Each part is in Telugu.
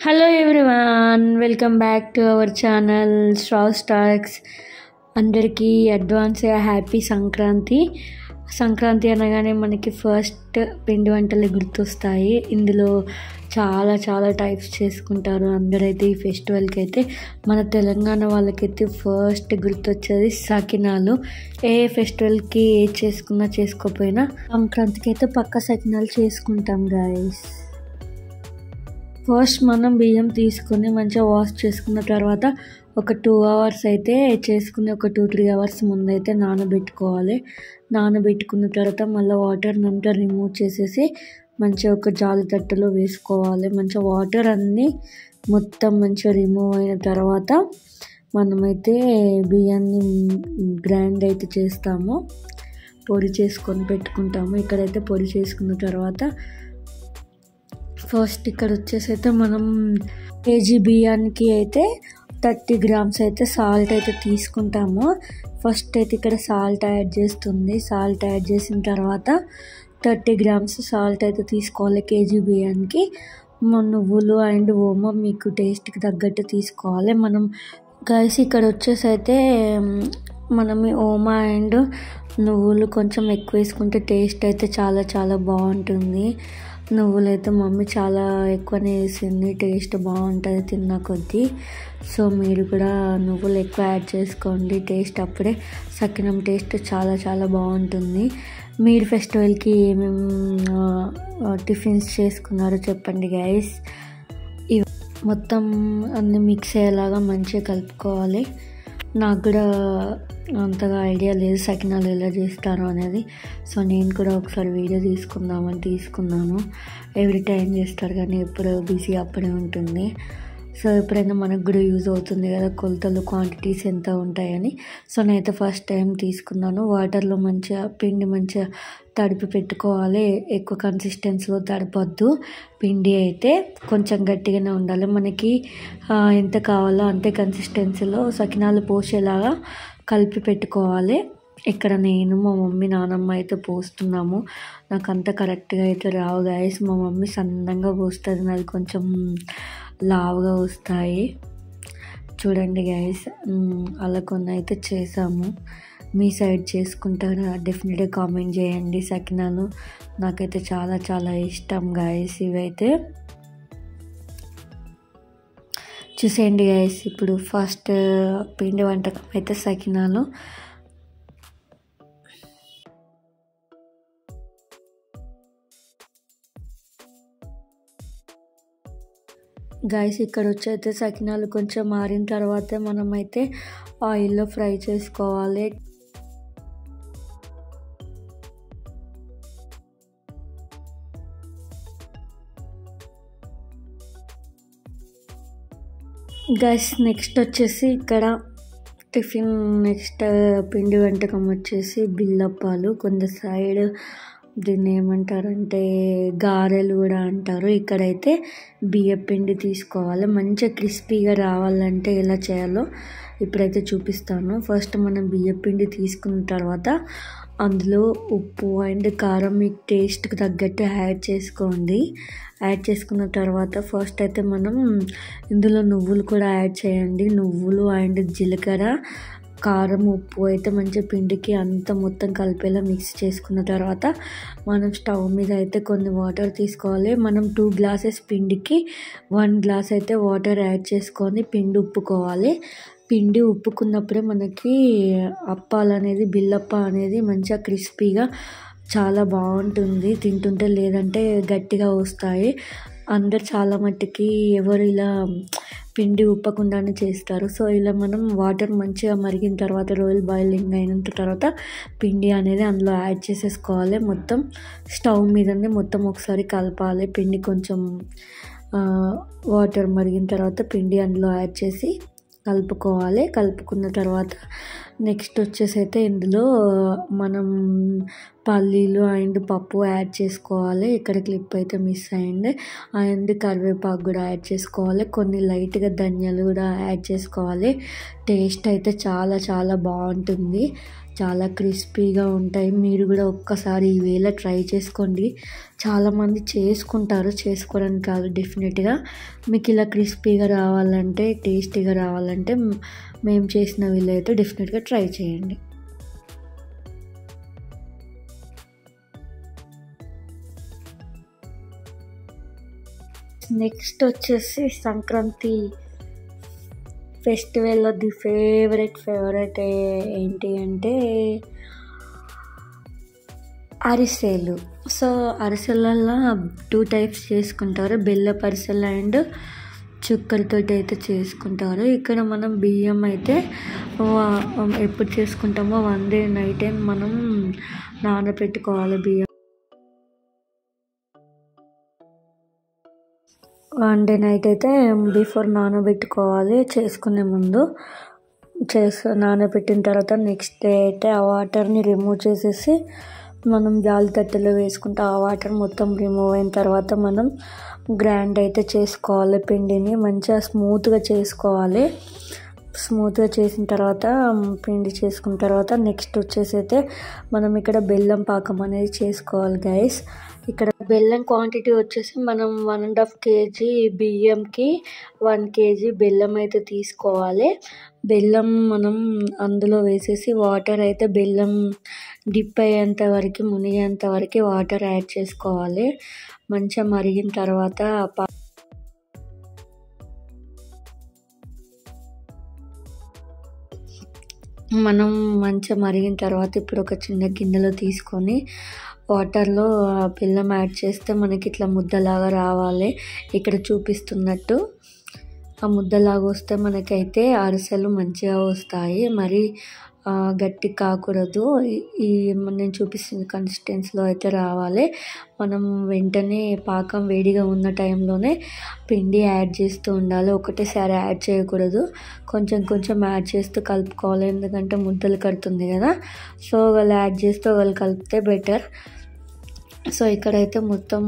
Hello everyone, welcome back to our channel straw stocks. అందరికీ అడ్వాన్స్ హ్యాపీ సంక్రాంతి. సంక్రాంతి అనగానే మనకి ఫస్ట్ పిండి వంటలు గుర్తొస్తాయి. ఇందులో చాలా చాలా టైప్స్ చేసుకుంటారు అందరైతే. ఈ ఫెస్టివల్కి అయితే మన తెలంగాణ వాళ్ళకైతే ఫస్ట్ గుర్తొచ్చేది సకినాలు. ఏ ఫెస్టివల్కి ఏ చేసుకున్నా చేసుకోకపోయినా సంక్రాంతికి అయితే పక్క సకినాలు చేసుకుంటాం గాయస్. ఫస్ట్ మనం బియ్యం తీసుకొని మంచిగా వాష్ చేసుకున్న తర్వాత ఒక 2 hours అయితే చేసుకుని ఒక 2-3 hours ముందైతే నానబెట్టుకోవాలి. నానబెట్టుకున్న తర్వాత మళ్ళీ వాటర్ అంతా రిమూవ్ చేసేసి మంచిగా ఒక జాలి తట్టలో వేసుకోవాలి. మంచిగా వాటర్ అన్నీ మొత్తం మంచిగా రిమూవ్ అయిన తర్వాత మనమైతే బియ్యాన్ని గ్రైండ్ అయితే చేస్తాము, పొడి చేసుకొని పెట్టుకుంటాము. ఇక్కడైతే పొడి చేసుకున్న తర్వాత ఫస్ట్ ఇక్కడ వచ్చేసి అయితే మనం కేజీ బియ్యానికి అయితే 30 grams అయితే సాల్ట్ అయితే తీసుకుంటాము. ఫస్ట్ అయితే ఇక్కడ సాల్ట్ యాడ్ చేస్తుంది. సాల్ట్ యాడ్ చేసిన తర్వాత 30 grams సాల్ట్ అయితే తీసుకోవాలి కేజీ బియ్యానికి. నువ్వులు అండ్ ఓమ మీకు టేస్ట్కి తగ్గట్టు తీసుకోవాలి. మనం గైస్ ఇక్కడ వచ్చేసి అయితే మనం ఓమ అండ్ నువ్వులు కొంచెం ఎక్కువ వేసుకుంటే టేస్ట్ అయితే చాలా చాలా బాగుంటుంది. నువ్వులు అయితే మమ్మీ చాలా ఎక్కువనే వేసింది, టేస్ట్ బాగుంటుంది తిన్న కొద్దీ. సో మీరు కూడా నువ్వులు ఎక్కువ యాడ్ చేసుకోండి, టేస్ట్ అప్పుడే సకినం టేస్ట్ చాలా చాలా బాగుంటుంది. మీరు ఫెస్టివల్కి ఏమేమి టిఫిన్స్ చేసుకున్నారో చెప్పండి గైస్. ఇవి మొత్తం అన్నీ మిక్స్ అయ్యేలాగా మంచిగా కలుపుకోవాలి. నాకు కూడా అంతగా ఐడియా లేదు సకినాలు ఎలా చేస్తారో అనేది. సో నేను కూడా ఒకసారి వీడియో తీసుకున్నాను. ఎవ్రీ టైం చేస్తారు కానీ ఎప్పుడు బిజీ అప్పుడే ఉంటుంది. సో ఎప్పుడైనా మనకు కూడా యూజ్ అవుతుంది కదా, కొలతలు క్వాంటిటీస్ ఎంత ఉంటాయని. సో నేనైతే ఫస్ట్ టైం తీసుకున్నాను. వాటర్లో మంచిగా పిండి మంచిగా తడిపి పెట్టుకోవాలి. ఎక్కువ కన్సిస్టెన్సీలో తడపొద్దు. పిండి అయితే కొంచెం గట్టిగానే ఉండాలి. మనకి ఎంత కావాలో అంతే కన్సిస్టెన్సీలో సకినాలు పోసేలాగా కలిపి పెట్టుకోవాలి. ఇక్కడ నేను మా మమ్మీ నానమ్మ అయితే పోస్తున్నాము. నాకు అంత కరెక్ట్గా అయితే రావు గాయస్. మా మమ్మీ సన్నంగా పోస్తుంది, నాది కొంచెం లావుగా వస్తాయి. చూడండి గాయస్, అలా కొన్ని అయితే చేసాము. మీ సైడ్ చేసుకుంటారా డెఫినెట్గా కామెంట్ చేయండి. సకినాలు నాకైతే చాలా చాలా ఇష్టం గాయస్. ఇవైతే చూసేయండి గాయస్. ఇప్పుడు ఫస్ట్ పిండి వంటకం అయితే సకినాలు. గైస్ ఇక్కడ వచ్చి అయితే సకినాలు కొంచెం మారిన తర్వాత మనమైతే ఆయిల్లో ఫ్రై చేసుకోవాలి. గైస్ నెక్స్ట్ వచ్చేసి ఇక్కడ టిఫిన్ నెక్స్ట్ పిండి వంటకం వచ్చేసి బిల్లప్పాలు. కొంత సైడ్ దీన్ని ఏమంటారంటే గారెలు కూడా అంటారు. ఇక్కడైతే బియ్యం పిండి తీసుకోవాలి. మంచిగా క్రిస్పీగా రావాలంటే ఎలా చేయాలో ఇప్పుడైతే చూపిస్తాను. ఫస్ట్ మనం బియ్యం పిండి తీసుకున్న తర్వాత అందులో ఉప్పు అండ్ కారం మీకు టేస్ట్కి తగ్గట్టు యాడ్ చేసుకోండి. యాడ్ చేసుకున్న తర్వాత ఫస్ట్ అయితే మనం ఇందులో నువ్వులు కూడా యాడ్ చేయండి. నువ్వులు అండ్ జీలకర్ర, కారం, ఉప్పు అయితే మంచిగా పిండికి అంత మొత్తం కలిపేలా మిక్స్ చేసుకున్న తర్వాత మనం స్టవ్ మీద అయితే కొన్ని వాటర్ తీసుకోవాలి. మనం 2 glasses పిండికి 1 glass అయితే వాటర్ యాడ్ చేసుకొని పిండి ఉప్పుకోవాలి. పిండి ఉప్పుకున్నప్పుడే మనకి అప్పాలు అనేది బిల్లప్ప అనేది మంచిగా క్రిస్పీగా చాలా బాగుంటుంది తింటుంటే, లేదంటే గట్టిగా వస్తాయి. అందరు చాలా మట్టుకి ఎవరు ఇలా పిండి ఉప్పకుండానే చేస్తారు. సో ఇలా మనం వాటర్ మంచిగా మరిగిన తర్వాత రోయల్ బాయిలింగ్ అయిన తర్వాత పిండి అనేది అందులో యాడ్ చేసేసుకోవాలి. మొత్తం స్టవ్ మీదనే మొత్తం ఒకసారి కలపాలి. పిండి కొంచెం వాటర్ మరిగిన తర్వాత పిండి అందులో యాడ్ చేసి కలుపుకోవాలి. కలుపుకున్న తర్వాత నెక్స్ట్ వచ్చేసి అయితే ఇందులో మనం పల్లీలు అండ్ పప్పు యాడ్ చేసుకోవాలి. ఇక్కడ క్లిప్ అయితే మిస్ అయ్యింది. అండ్ కరివేపాకు కూడా యాడ్ చేసుకోవాలి. కొన్ని లైట్గా ధనియాలు కూడా యాడ్ చేసుకోవాలి. టేస్ట్ అయితే చాలా చాలా బాగుంటుంది. చాలా క్రిస్పీగా ఉంటాయి. మీరు కూడా ఒక్కసారి ఈ వేళ ట్రై చేసుకోండి. చాలామంది చేసుకుంటారు, చేసుకోవడానికి కాదు, డెఫినెట్గా మీకు ఇలా క్రిస్పీగా రావాలంటే, టేస్టీగా రావాలంటే మేము చేసిన వీళ్ళు అయితే డెఫినెట్గా ట్రై చేయండి. నెక్స్ట్ వచ్చేసి సంక్రాంతి ఫెస్టివల్లో ది ఫేవరెట్ ఏంటి అంటే అరిసెలు. సో అరిసెలలో 2 టైప్స్ చేసుకుంటారు. బెల్లపు అరిసెలు అండ్ చుక్కలతో అయితే చేసుకుంటారు. ఇక్కడ మనం బియ్యం అయితే ఎప్పుడు చేసుకుంటామో 1 డే నైట్ మనం నానబెట్టుకోవాలి. బియ్యం 1 డే నైట్ అయితే బిఫోర్ నానబెట్టుకోవాలి. చేసుకునే ముందు నానబెట్టిన తర్వాత నెక్స్ట్ డే అయితే ఆ వాటర్ని రిమూవ్ చేసేసి మనం జాలి తట్టెలో వేసుకుంటే ఆ వాటర్ మొత్తం రిమూవ్ అయిన తర్వాత మనం గ్రైండ్ అయితే చేసుకోవాలి. పిండిని మంచిగా స్మూత్గా చేసుకోవాలి. స్మూత్గా చేసిన తర్వాత పిండి చేసుకున్న తర్వాత నెక్స్ట్ వచ్చేసి అయితే మనం ఇక్కడ బెల్లం పాకం అనేది చేసుకోవాలి గైస్. ఇక్కడ బెల్లం క్వాంటిటీ వచ్చేసి మనం 1.5 kg బియ్యంకి 1 kg బెల్లం అయితే తీసుకోవాలి. బెల్లం మనం అందులో వేసేసి వాటర్ అయితే బెల్లం డిప్ అయ్యేంత వరకు, మునిగేంత వరకు వాటర్ యాడ్ చేసుకోవాలి. మంచిగా మరిగిన తర్వాత మనం మంచిగా మరిగిన తర్వాత ఇప్పుడు ఒక చిన్న గిన్నెలో తీసుకొని వాటర్లో బెల్లం యాడ్ చేస్తే మనకి ఇట్లా ముద్దలాగా రావాలి. ఇక్కడ చూపిస్తున్నట్టు ఆ ముద్దలాగా వస్తే మనకైతే అరిసెలు మంచిగా వస్తాయి. మరి గట్టి కాకూడదు. ఈ నేను చూపిస్తున్న కన్సిస్టెన్సీలో అయితే రావాలి. మనం వెంటనే పాకం వేడిగా ఉన్న టైంలోనే పిండి యాడ్ చేస్తూ ఉండాలి. ఒకటేసారి యాడ్ చేయకూడదు. కొంచెం కొంచెం యాడ్ చేస్తూ కలుపుకోవాలి. ఎందుకంటే ముద్దలు కడుతుంది కదా. సో వాళ్ళు యాడ్ చేస్తూ వాళ్ళు కలిపితే బెటర్. సో ఇక్కడైతే మొత్తం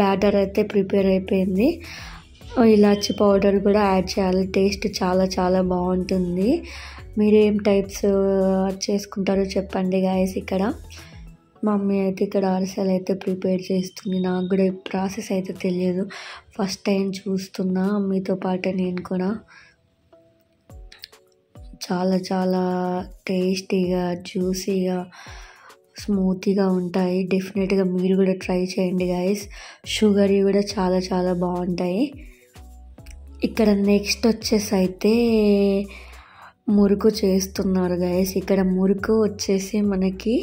బ్యాటర్ అయితే ప్రిపేర్ అయిపోయింది. ఇలాచి పౌడర్ కూడా యాడ్ చేయాలి. టేస్ట్ చాలా చాలా బాగుంటుంది. మీరు ఏం టైప్స్ చేసుకుంటారో చెప్పండి గాయస్. ఇక్కడ మమ్మీ అయితే ఇక్కడ అరిసెలు అయితే ప్రిపేర్ చేస్తుంది. నాకు కూడా ఈ ప్రాసెస్ అయితే తెలియదు. ఫస్ట్ టైం చూస్తున్నా మీతో పాటు నేను కూడా. చాలా చాలా టేస్టీగా, జ్యూసీగా, స్మూతీగా ఉంటాయి. డెఫినెట్గా మీరు కూడా ట్రై చేయండి గాయస్. షుగరీ కూడా చాలా చాలా బాగుంటాయి. ఇక్కడ నెక్స్ట్ వచ్చేసి అయితే మురుకు చేస్తున్నారు గాయస్. ఇక్కడ మురుకు వచ్చేసి మనకి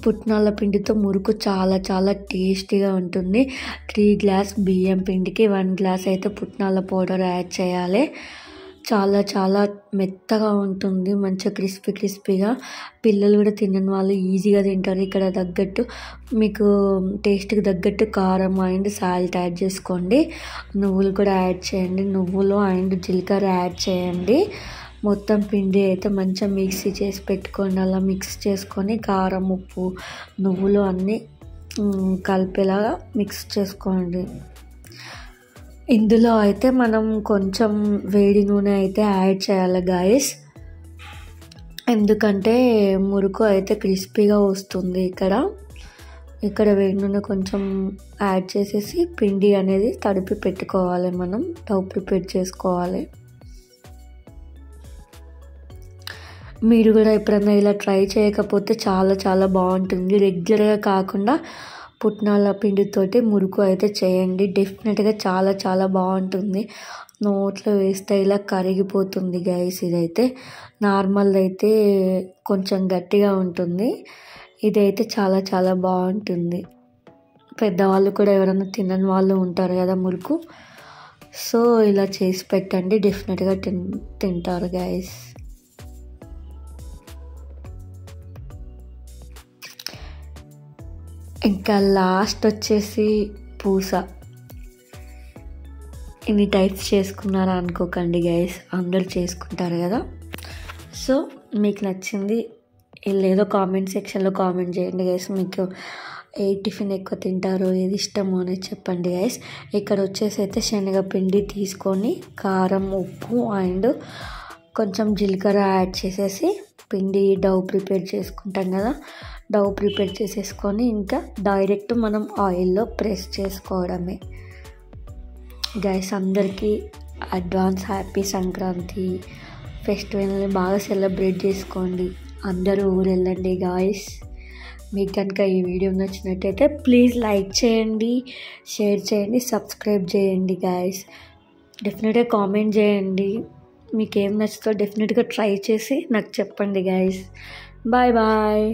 పుట్నాల పిండితో మురుకు చాలా చాలా టేస్టీగా ఉంటుంది. 3 గ్లాస్ బియ్యం పిండికి 1 గ్లాస్ అయితే పుట్నాల పౌడర్ యాడ్ చేయాలి. చాలా చాలా మెత్తగా ఉంటుంది. మంచిగా క్రిస్పీగా. పిల్లలు కూడా తినని వాళ్ళు ఈజీగా తింటారు. ఇక్కడ తగ్గట్టు మీకు టేస్ట్కి తగ్గట్టు కారం అండ్ సాల్ట్ యాడ్ చేసుకోండి. నువ్వులు కూడా యాడ్ చేయండి. నువ్వులు అండ్ జీలకర్ర యాడ్ చేయండి. మొత్తం పిండి అయితే మంచిగా మిక్సీ చేసి పెట్టుకోండి. అలా మిక్స్ చేసుకొని కారం, ఉప్పు, నువ్వులు అన్నీ కలిపేలాగా మిక్స్ చేసుకోండి. ఇందులో అయితే మనం కొంచెం వేడి నూనె అయితే యాడ్ చేయాలి గాయస్. ఎందుకంటే మురుకు అయితే క్రిస్పీగా వస్తుంది. ఇక్కడ వేడి నూనె కొంచెం యాడ్ చేసేసి పిండి అనేది తడిపి పెట్టుకోవాలి. మనం డౌ ప్రిపేర్ చేసుకోవాలి. మీరు కూడా ఎప్పుడైనా ఇలా ట్రై చేయకపోతే చాలా చాలా బాగుంటుంది. రెగ్యులర్గా కాకుండా పుట్నాల పిండితోటి మురుకు అయితే చేయండి. డెఫినెట్గా చాలా చాలా బాగుంటుంది. నోట్లో వేస్తే ఇలా కరిగిపోతుంది గైస్. ఇదైతే నార్మల్ అయితే కొంచెం గట్టిగా ఉంటుంది. ఇదైతే చాలా చాలా బాగుంటుంది. పెద్దవాళ్ళు కూడా ఎవరైనా తినని వాళ్ళు ఉంటారు కదా మురుకు. సో ఇలా చేసి పెట్టండి. డెఫినెట్గా తింటారు గైస్. ఇంకా లాస్ట్ వచ్చేసి పూస. ఇన్ని టైప్స్ చేసుకున్నారా అనుకోకండి గైస్, అందరూ చేసుకుంటారు కదా. సో మీకు నచ్చింది లేదో కామెంట్ సెక్షన్లో కామెంట్ చేయండి గైస్. మీకు ఏ టిఫిన్ ఎక్కువ తింటారో, ఏది ఇష్టమో అనేది చెప్పండి గైస్. ఇక్కడ వచ్చేసి అయితే శనగపిండి తీసుకొని కారం, ఉప్పు అండ్ కొంచెం జీలకర్ర యాడ్ చేసేసి పిండి డౌ ప్రిపేర్ చేసుకుంటాం కదా, డౌ ప్రిపేర్ చేసేసుకొని ఇంకా డైరెక్ట్ మనం ఆయిల్లో ప్రెస్ చేసుకోవడమే గైస్. అందరికీ అడ్వాన్స్ హ్యాపీ సంక్రాంతి ఫెస్టివల్ని బాగా సెలబ్రేట్ చేసుకోండి. అందరూ ఊరు వెళ్ళండి గాయస్. మీకు కనుక ఈ వీడియో నచ్చినట్టయితే ప్లీజ్ లైక్ చేయండి, షేర్ చేయండి, సబ్స్క్రైబ్ చేయండి గాయస్. డెఫినెట్గా కామెంట్ చేయండి, మీకు ఏం నచ్చుతో డెఫినెట్గా ట్రై చేసి నాకు చెప్పండి గాయస్. Bye bye.